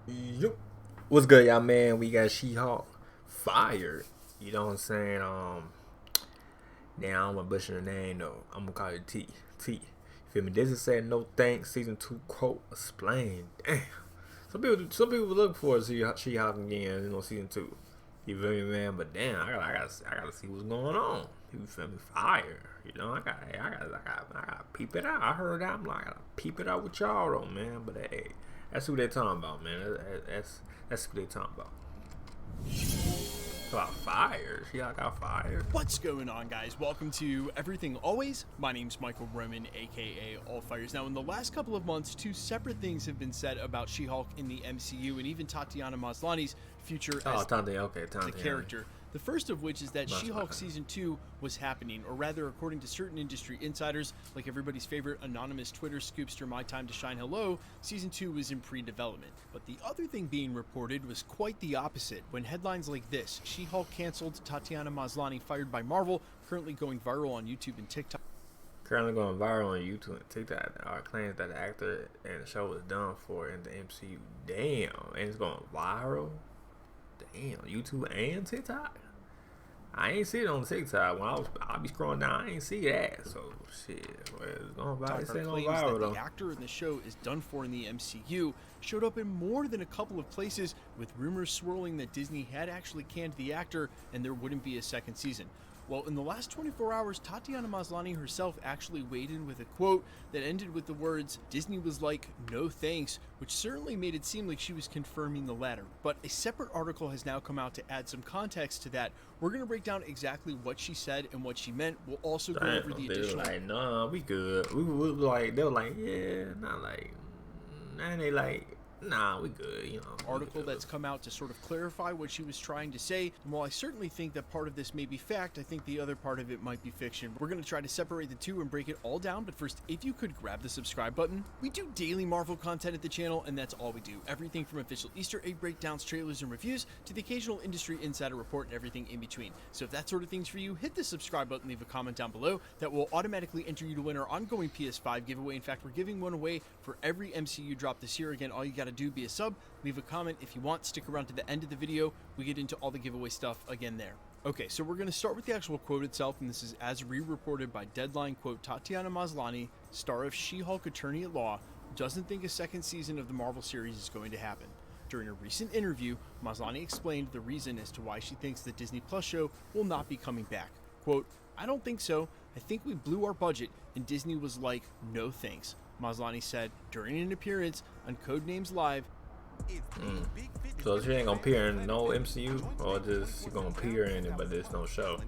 Yup. What's good, y'all, man? We got She-Hulk fired. You know what I'm saying? Now I'm gonna butcher the name though. I'm gonna call it T. T. You feel me? Disney said no thanks. Season 2 quote explained. Damn. Some people look forward to She-Hulk again. You know, season 2. You feel me, man? But damn, I gotta see what's going on. People feel me? Fire. You know, I gotta peep it out. I heard that. I'm like, I gotta peep it out with y'all though, man. But hey, that's who they talking about, man. That's who they talking about. About fire. She got fired. What's going on, guys? Welcome to Everything Always. My name's Michael Roman, aka All Fires. Now, in the last couple of months, two separate things have been said about She-Hulk in the MCU and even Tatiana Maslany's future as the character. The first of which is that She-Hulk Season 2 was happening, or rather, according to certain industry insiders, like everybody's favorite anonymous Twitter scoopster, My Time to Shine Hello, Season 2 was in pre-development. But the other thing being reported was quite the opposite, when headlines like this, She-Hulk canceled, Tatiana Maslany fired by Marvel, currently going viral on YouTube and TikTok. Currently going viral on YouTube and TikTok claims that the actor and the show was done for in the MCU. Damn, and it's going viral? Damn, YouTube and TikTok? I ain't see it on TikTok. When I be scrolling down, I ain't see that. So shit, it's going viral. It's going viral though. The actor in the show is done for in the MCU showed up in more than a couple of places, with rumors swirling that Disney had actually canned the actor and there wouldn't be a second season. Well, in the last 24 hours, Tatiana Maslany herself actually weighed in with a quote that ended with the words, "Disney was like, no thanks," which certainly made it seem like she was confirming the latter. But a separate article has now come out to add some context to that. We're going to break down exactly what she said and what she meant. We'll also go over the additional... They were like, nah, we good. We were like, they were like, yeah, not like... And they like... Nah, we good, you know. Article that's come out to sort of clarify what she was trying to say. And while I certainly think that part of this may be fact, I think the other part of it might be fiction. We're going to try to separate the two and break it all down. But first, if you could grab the subscribe button. We do daily Marvel content at the channel, and that's all we do. Everything from official Easter egg breakdowns, trailers, and reviews to the occasional industry insider report and everything in between. So if that sort of thing's for you, hit the subscribe button, leave a comment down below. That will automatically enter you to win our ongoing PS5 giveaway. In fact, we're giving one away for every MCU drop this year. Again, all you got to do, be a sub, leave a comment if you want, stick around to the end of the video. We get into all the giveaway stuff again there. Okay, so we're going to start with the actual quote itself, and this is as re-reported by Deadline. Quote, Tatiana Maslany, star of She-Hulk Attorney at Law, doesn't think a second season of the Marvel series is going to happen. During a recent interview, Maslany explained the reason as to why she thinks the Disney Plus show will not be coming back. Quote, I don't think so. I think we blew our budget, and Disney was like, no thanks. Maslany said during an appearance on Codenames Live. So she ain't gonna appear in no MCU, or just she gonna appear in it, but there's no show.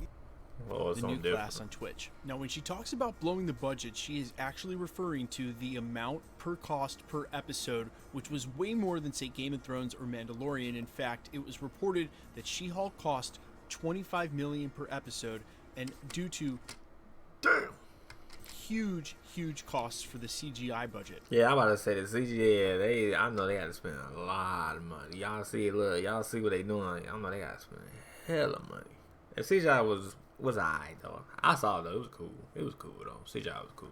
Well, it's the new different. class on Twitch. Now, when she talks about blowing the budget, she is actually referring to the amount per cost per episode, which was way more than, say, Game of Thrones or Mandalorian. In fact, it was reported that She-Hulk cost $25 million per episode, and due to huge costs for the CGI budget. Yeah, I'm about to say the CGI. I know they got to spend a lot of money. Y'all see, look, y'all see what they doing. I know they got to spend hell of money. And CGI was alright though. I saw it though. It was cool. It was cool though. CGI was cool.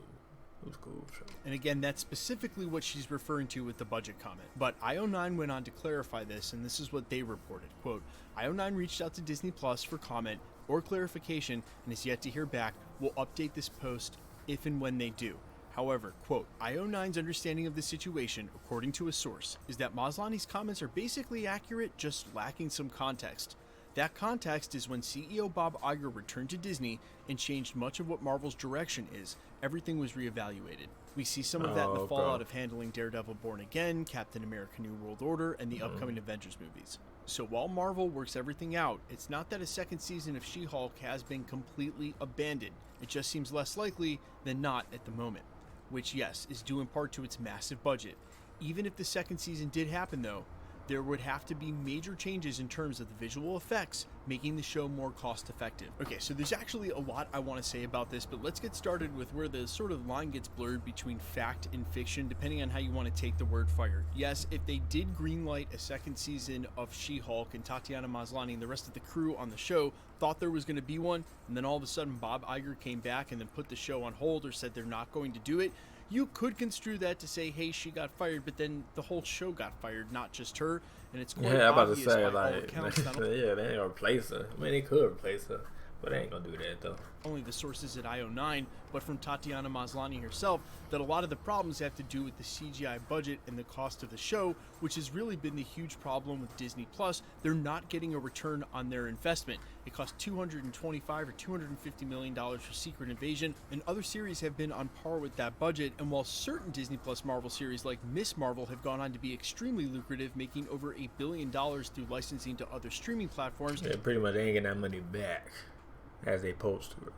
It was cool. Sure. And again, that's specifically what she's referring to with the budget comment. But IO9 went on to clarify this, and this is what they reported. Quote, IO9 reached out to Disney Plus for comment or clarification and is yet to hear back. We'll update this post if and when they do. However, quote, IO9's understanding of the situation, according to a source, is that Maslany's comments are basically accurate, just lacking some context. That context is when CEO Bob Iger returned to Disney and changed much of what Marvel's direction is. Everything was reevaluated. We see some of that in the fallout of handling Daredevil Born Again, Captain America New World Order, and the upcoming Avengers movies. So while Marvel works everything out, it's not that a second season of She-Hulk has been completely abandoned. It just seems less likely than not at the moment. Which, yes, is due in part to its massive budget. Even if the second season did happen, though, there would have to be major changes in terms of the visual effects, making the show more cost effective. Okay, so there's actually a lot I want to say about this, but let's get started with where the sort of line gets blurred between fact and fiction, depending on how you want to take the word fired. Yes, if they did greenlight a second season of She-Hulk and Tatiana Maslany and the rest of the crew on the show thought there was going to be one, and then all of a sudden Bob Iger came back and then put the show on hold or said they're not going to do it, You could construe that to say, hey, she got fired, but then the whole show got fired, not just her. And it's quite I'm about to obvious say, by all like, accounts, not yeah, they ain't gonna replace her. I mean, they could replace her, but they ain't gonna do that though. only the sources at IO9, but from Tatiana Maslany herself, that a lot of the problems have to do with the CGI budget and the cost of the show, which has really been the huge problem with Disney Plus. They're not getting a return on their investment. It cost $225 or $250 million for Secret Invasion, and other series have been on par with that budget. And while certain Disney Plus Marvel series like Miss Marvel have gone on to be extremely lucrative, making over $1 billion through licensing to other streaming platforms, Yeah, pretty much they ain't getting that money back as they post to.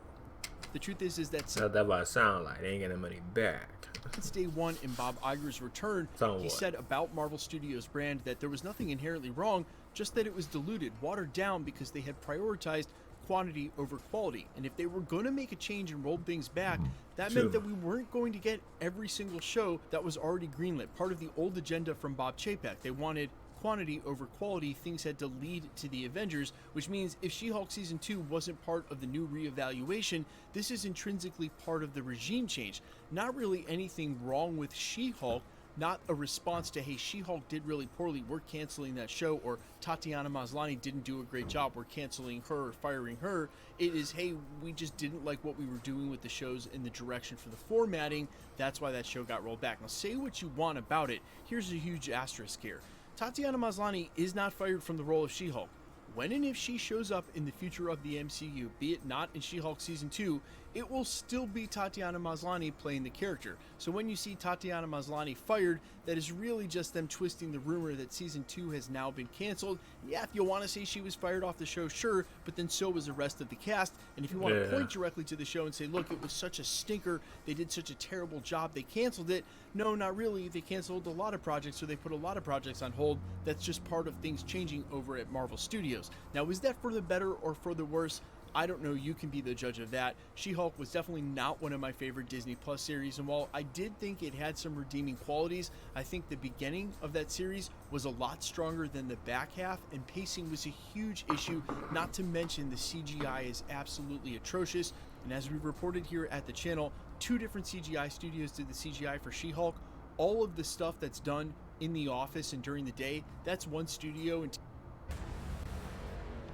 the truth is that That's what it sound like. They ain't getting that money back. since day one in Bob Iger's return, he said about Marvel Studios' brand that there was nothing inherently wrong, just that it was diluted, watered down because they had prioritized quantity over quality. And if they were going to make a change and roll things back, that meant that we weren't going to get every single show that was already greenlit. Part of the old agenda from Bob Chapek. They wanted quantity over quality. Things had to lead to the Avengers, which means if She-Hulk Season 2 wasn't part of the new reevaluation, this is intrinsically part of the regime change. Not really anything wrong with She-Hulk, not a response to, hey, She-Hulk did really poorly, we're canceling that show, or Tatiana Maslany didn't do a great job, we're canceling her or firing her. It is, hey, we just didn't like what we were doing with the shows in the direction for the formatting. That's why that show got rolled back. Now, say what you want about it. Here's a huge asterisk here. Tatiana Maslany is not fired from the role of She-Hulk. When and if she shows up in the future of the MCU, be it not in She-Hulk Season 2, it will still be Tatiana Maslany playing the character. So when you see Tatiana Maslany fired, that is really just them twisting the rumor that Season 2 has now been canceled. Yeah, if you want to say she was fired off the show, sure, but then so was the rest of the cast. And if you want to point directly to the show and say, look, it was such a stinker, they did such a terrible job, they canceled it. No, not really. They canceled a lot of projects, so they put a lot of projects on hold. That's just part of things changing over at Marvel Studios. Now, is that for the better or for the worse? I don't know. You can be the judge of that. She-Hulk was definitely not one of my favorite Disney Plus series, and while I did think it had some redeeming qualities, I think the beginning of that series was a lot stronger than the back half, and pacing was a huge issue, not to mention the CGI is absolutely atrocious. And as we reported here at the channel, 2 different CGI studios did the CGI for She-Hulk. All of the stuff that's done in the office and during the day, that's one studio. And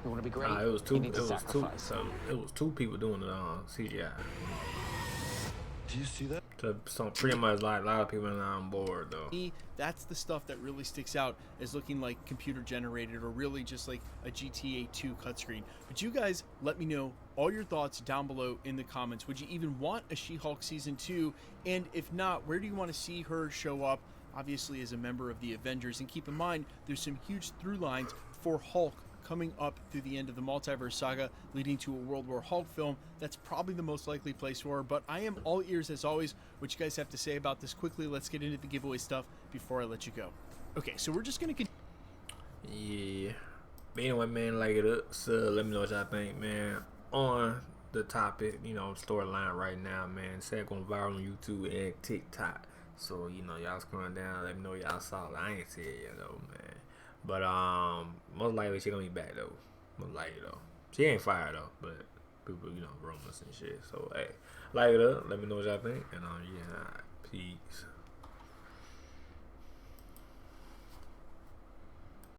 you want to be great? It was two people doing the CGI. Do you see that? So pretty much like a lot of people are not on board though. That's the stuff that really sticks out as looking like computer generated or really just like a GTA 2 cut screen. But you guys let me know all your thoughts down below in the comments. Would you even want a She-Hulk Season 2? And if not, where do you want to see her show up? Obviously as a member of the Avengers. And keep in mind, there's some huge through lines for Hulk coming up through the end of the multiverse saga, leading to a World War Hulk film. That's probably the most likely place for her, but I am all ears as always. What you guys have to say about this quickly. Let's get into the giveaway stuff before I let you go. Okay, so we're just gonna yeah. But anyway, man, like it up. So let me know what y'all think, man, on the topic, you know, storyline right now, man. It's going viral on YouTube and TikTok. So, you know, y'all scrolling down, let me know y'all saw it. I ain't see it yet though, man. But most likely she gonna be back though. Most likely though. She ain't fired though, but people, you know, rumors and shit. So hey, like it up, let me know what y'all think, and yeah, peace.